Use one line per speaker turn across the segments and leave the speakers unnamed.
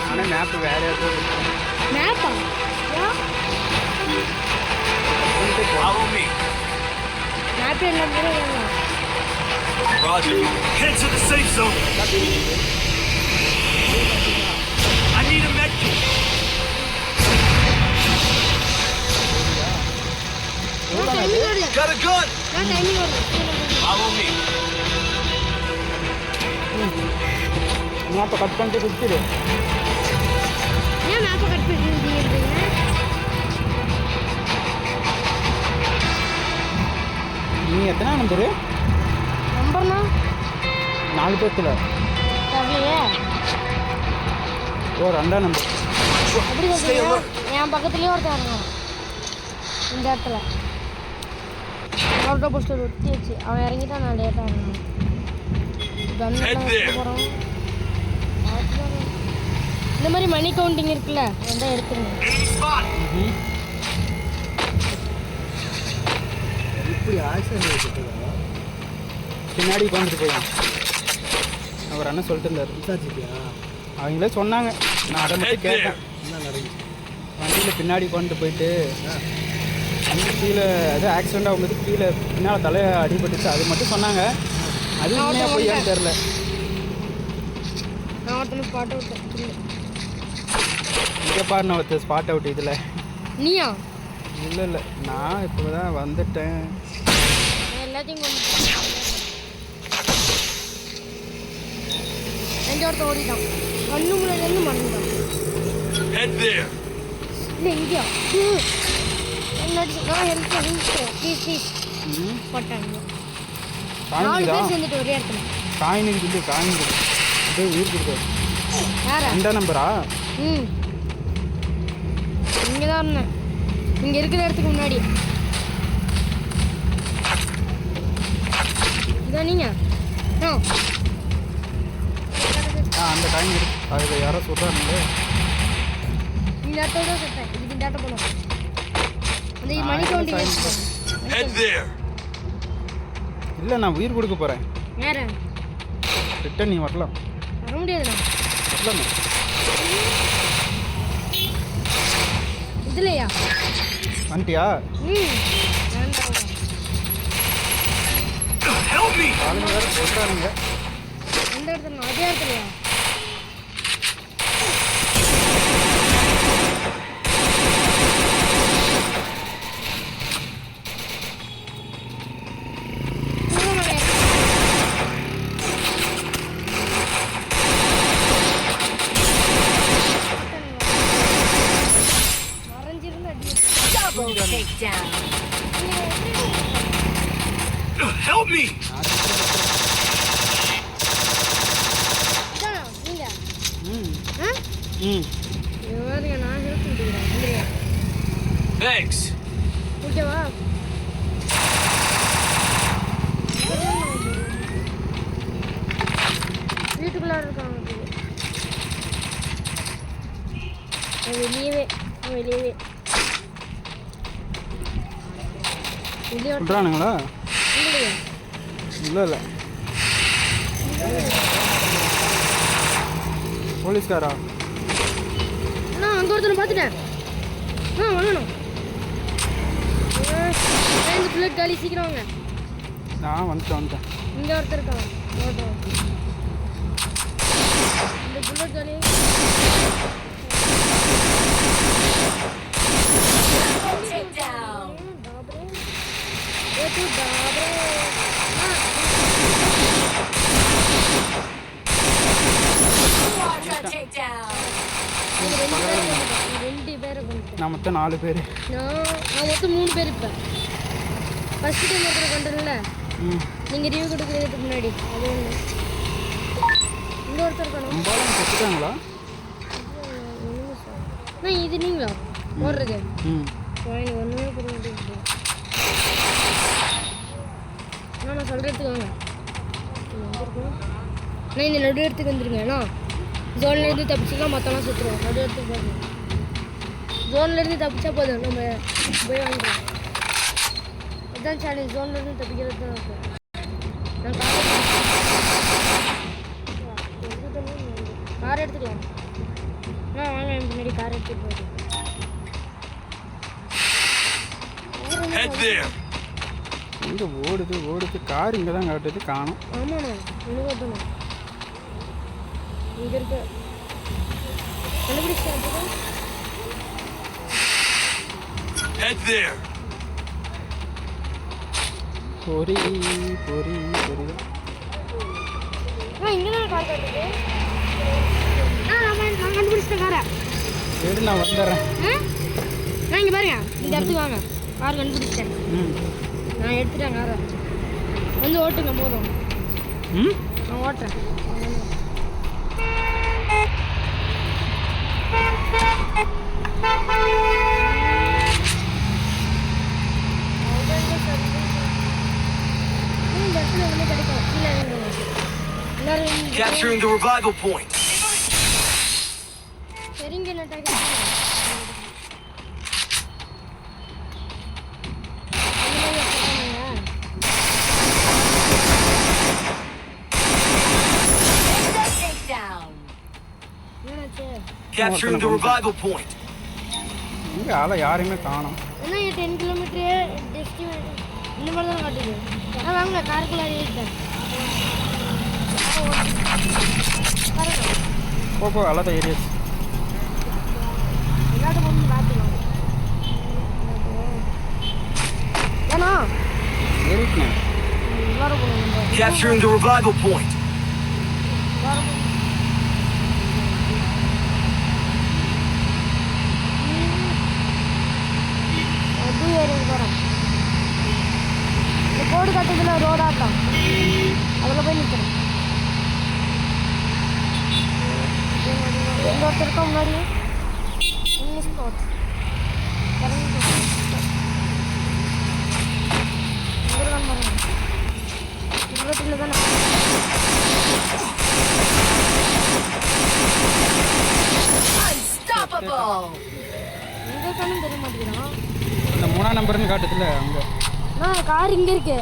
ஆனால் மேப்பு வேறு ஏதாவது
மேப்பா மேப் என்ன வேணும்
Roger. Head to the safe zone. I need a med kit. Got a gun. Follow me.
மேப்பை கட் பண்ணிட்டு கொடுத்துடு.
ஏன் மேப்பை கட் பண்ணிட்டு
நீ எத்தனை நம்பரு
நம்பர்னா
4 பேர்த்துல
தெரியலையே
ஓ 2ஆம் நம்பர்
அப்படி சொல்றீங்க என் பக்கத்துலயே ஒருத்தர் இருக்கான் இந்த இடத்துல ஆட்டோ போஸ்டர் ஒட்டி வச்சு அவன் இறங்கிட்டான் நான் லேட்டாக இருந்தான் போகிறோம் இந்த மாதிரி மணி கவுண்டிங் இருக்குல்ல அதான் எடுத்துருங்க
இப்படி ஆக்சிடென்ட் பின்னாடி உட்காந்துட்டு போயிடும் அவர் அண்ணன் சொல்லிட்டு இருந்தார் விசாரிச்சிட்டியா அவங்களே சொன்னாங்க நான் அதை மட்டும் கேட்டேன் வண்டியில் பின்னாடி உட்காந்துட்டு போயிட்டு வந்து கீழே அது ஆக்சிடெண்ட் ஆகும்போது கீழே பின்னால் தலையை அடிபட்டுச்சு அது மட்டும் சொன்னாங்க அது உண்மையாக போயான்னு தெரில இங்கே பாரு நான் ஒருத்தர் ஸ்பாட் அவுட் இதில்
நீயா
இல்லை இல்லை நான் இப்போ தான் வந்துட்டேன்
எல்லாத்தையும் ஒருத்தர் ஓடிட்டான் கண்ணு முன்னாடி மறந்துட்டான் இல்லை இங்கேயா போட்டாங்க 4 பேர் சேர்ந்துட்டு ஒரே இடத்துல
காயினுக்கு இல்லை காயினுக்கு அப்படியே உயிர் கொடுத்தாரு
யாரா
2ஆம் நம்பரா
இங்கே தான் இருந்தேன் இங்கே இருக்கிற இடத்துக்கு முன்னாடி இதான் நீங்கள்
அந்த காயின் இருக்கு அதில் யாரோ சொல்கிறாங்களே
இந்த இடத்தோட சொல்கிறேன் இதுக்கு இந்த இடத்த போகணும் அந்த மணி கவுண்டிங்
இல்லை நான் உயிர் கொடுக்க போகிறேன்
வேற
ரிட்டன் நீ வரலாம்
வர முடியாதுண்ணா
வரலாமா
இதுலையா
வந்துட்டியா ஆளுங்க வேறு சொல்கிறானுங்க
எந்த இடத்துல அதே இடத்துலையா
Takedown.
Help me! Thanks.
ஓகேவா வீட்டுக்குள்ளார இருக்காங்க வெளியவே
சொல்கிறானுங்களா இல்லை இல்லை போலீஸ்காரா
நான் அங்கே ஒருத்தனை பார்த்துட்டேன் வரணும் இந்த புல்லட் காலி சீக்கிரம் வாங்க
நான் வந்துட்டேன்
இங்கே ஒருத்தர் இருக்கான் இந்த புல்லட் காலி
நான் மொத்தம் 4 பேர்
நான் மொத்தம் 3 பேர் இப்போ ஃபஸ்ட்டு டைம் ஒருத்தர் பண்ணுறேன்ல நீங்கள் ரிவ்யூ கொடுக்குறதுக்கு முன்னாடி அது ஒன்று இங்கே ஒருத்தர் இருக்கணும்
கொடுத்துட்டாங்களா
இது நீங்களா போடுறது எனக்கு ஒன்றுமே புரிய மாட்டேங்குது நான் சொல்கிற இடத்துக்கு வாங்க நான் இந்த நடு இடத்துக்கு வந்துருங்கண்ணா ஜோன்லேருந்து தப்பிச்சுக்கலாம் மற்றெல்லாம் சுற்றுருவோம் நடு இடத்துக்கு போகணும் ஜோன்லேருந்து தப்பிச்சா போதும் நம்ம போய் வாங்கிக்கலாம் அதுதான் சேலஞ்ச் ஜோன்லேருந்து தப்பிக்கிறது தான் இருக்கும் நான் கார் எடுத்துக்கலாம். வாங்க என் பின்னாடி கார் எடுத்துட்டு போகுது.
Head there.
இங்கே ஓடுது கார் இங்கே தான் காட்டுது, காணும்.
ஆமாண்ணா எனக்கு ஓட்டணும். இங்கே இருக்கு கண்டுபிடிச்சா.
Head there.
பொறி
இங்கே தான் கார் காட்டுது. நான் கண்டுபிடிச்சிட்டேன் காரை.
சரி நான் வந்துடுறேன்.
நான் இங்கே பாருங்க, இந்த இடத்துக்கு வாங்க. கார் கண்டுபிடிச்சிட்டேன். நான் எடுத்துட்டேன் காரை. வந்து ஓட்டுங்க போதும். நான் ஓட்டுறேன். இந்த இடத்துல வந்து கிடைக்கும். கீழே எல்லாரும்
Capturing the revival point.
சரிங்க நட்டாங்க.
Capturing the revival point.
இங்கே ஆளை யாரையுமே காணும்.
என்ன 10 கிலோமீட்டர் டெஸ்டினேஷன் இந்த மாதிரி தான் காட்டுது. நான் வாங்க காருக்குள்ள ஏறிட்டேன்.
போ அல்லாத ஏரியாச்சு.
எல்லாத்தையும் வந்து பார்த்துக்கலாம். ஏன்னா
ஏறிட்டேன்.
எல்லாரும் போகணும்.
Capturing the revival point.
இந்த கோடு கட்டத்தில் ரோடாட்டம் அதில் போய் நிற்கிறேன். எந்த ஒருத்தர் இருக்கா முன்னாடி ஸ்பாட் இருபத்தில் தானே எங்கே இருக்கான்னு தெரிய மாட்டேங்கிறான்.
இந்த 3ஆம் நம்பர்னு காட்டுதுல அங்கே.
கார் இங்கே இருக்கு.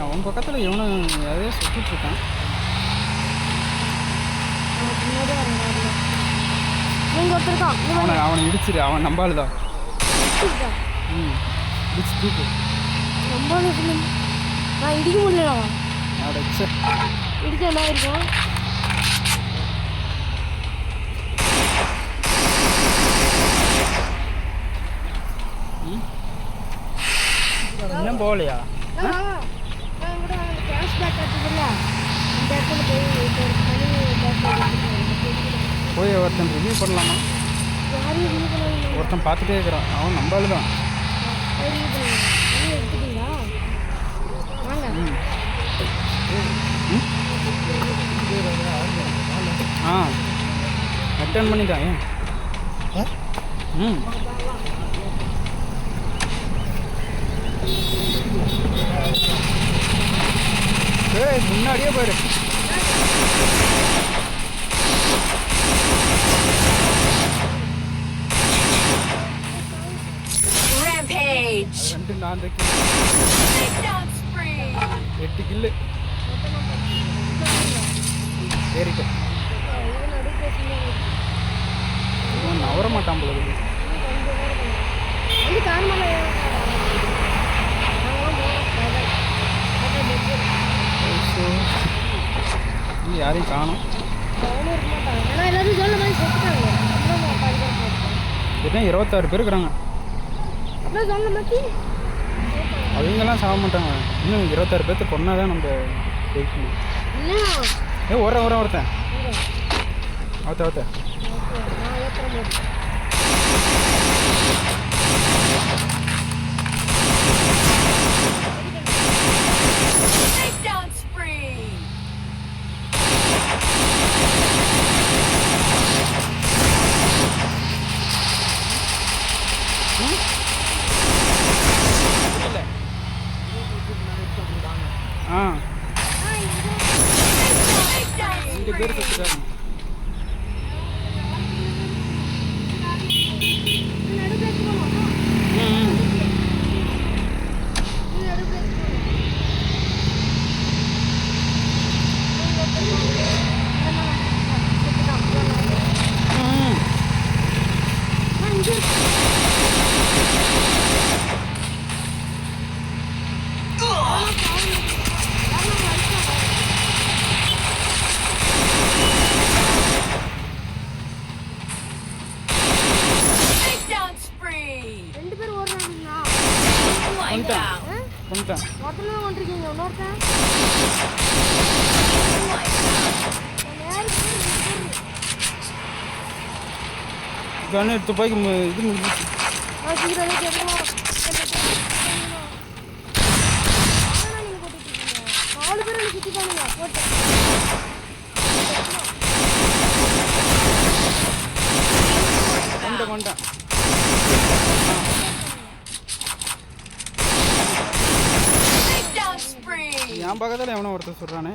அவன் பக்கத்தில் இவனும் எதையோ சுற்றிட்டு இருக்கான்.
முன்னாடி வரேன். நீங்கள் ஒருத்தர் இருக்கான்.
அவனை இடிச்சிரு. அவன் நம்பாள் தான். இடிச்சு தூக்கு.
நம்பாள் நான் இடிக்க முடியல.
அடைச்ச
இடிக்க என்ன இருக்கும்.
இன்னும் போகலையா? போய் ஒருத்தன் ரிவ்யூ பண்ணலாமா? ஒருத்தன் பார்த்துட்டே இருக்கிறான். அவன் நம்பாள் தான். அட்டன் பண்ணிட்டான். ஏன் முன்னாடியே போயிரு.
Rampage.
2
Takedown spree.
8 கில்லு ஏறிட்டு நவர மாட்டான் போல. யாரையும் காணும். இதுதான் 26 பேர் இருக்கிறாங்க. அவங்கெல்லாம் சாக மாட்டாங்க. இன்னும் 26 பேர்த்து கொண்டாதான் நம்ம ஜெயிக்கணும். ஒருத்தன் அவத்த
Takedown spree.
இங்கே பேர் செத்துட்டாங்க. கன் எடுத்து போய் இது முடிஞ்சிச்சு.
சீக்கிரம் கேட்கணும். நீங்கள் போட்டுருக்கீங்க 4 பேர் எனக்கு சுற்றி பாருங்க போட்டு
கொண்டேன் என் பக்கத்தில் எவனோ ஒருத்தர் சொல்கிறானே.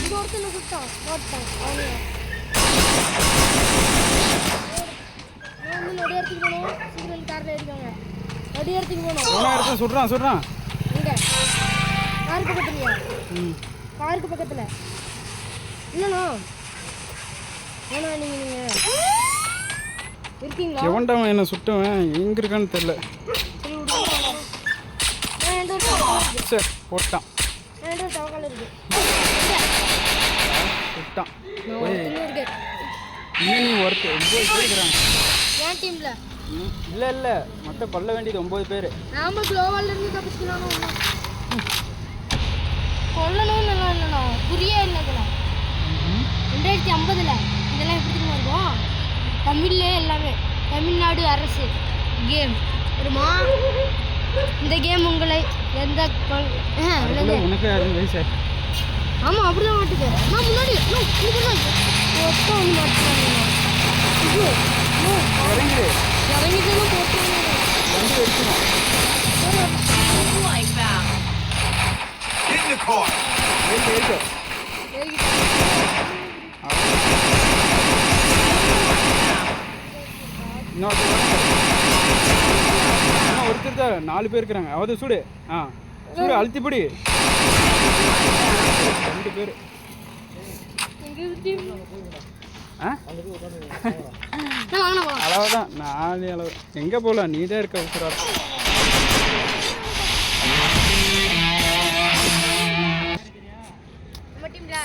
இது ஒருத்தனை சுட்டான் போட்டான் அவனு நொடி இடத்துக்கு போகணும். சீக்கிரம் காரில் இருக்காங்க. நொடி இடத்துக்கு போகணும்.
எவனோ ஒருத்தர் சுடுறான்
இங்கே காருக்கு பக்கத்துலையா? காருக்கு பக்கத்தில் இல்லைண்ணா. ஏண்ணா நீங்கள் இருக்கீங்களா?
எவன்டாவன் என்ன சுட்டவன் எங்கே இருக்கான்னு தெரில.
சரி விடுங்க. என்கிட்ட ஒரு தவக்கால் இருக்குது.
சரி போட்டான்
என்கிட்ட ஒரு தவக்கால் இருக்குது.
சுட்டான்.
இன்னும் இருக்கு
இன்னும் ஒர்க்கு 9 பேர் இருக்கிறாங்க
என் டீமில்.
இல்லை மொத்தம் கொல்ல வேண்டியது 9 பேர்.
நாம குளோவால் இருந்து தப்பிச்சுக்கணும். கொல்லணும் நல்லா இல்லைண்ணா புரிய இல்லைங்கண்ணா. 2050 இதெல்லாம் எப்படி தெரியுமா இருக்கும்? தமிழ்லே எல்லாமே தமிழ்நாடு அரசு கேம் வருமா? இந்த கேம் உங்களை எந்த
உனக்கு அது வயசு.
ஆமாம் அப்படிதான் மாட்டுக்கு. நான் முன்னாடி ஒன்று மாட்டுறாங்க.
இறங்கிடு
இறங்கிதான் போட்டுருவாங்க.
வண்டி வெடிச்சிடும்.
Get in the car.
ஒருத்தர் தான் 4 பேர் இருக்கிறாங்க. அவது சூடு சூடு அழுத்திப்படி 2 பேர். அளவுதான் 4 அளவு. எங்கே போகலாம்? நீ தான் இருக்க உசுரா.
நம்ம டீம்ல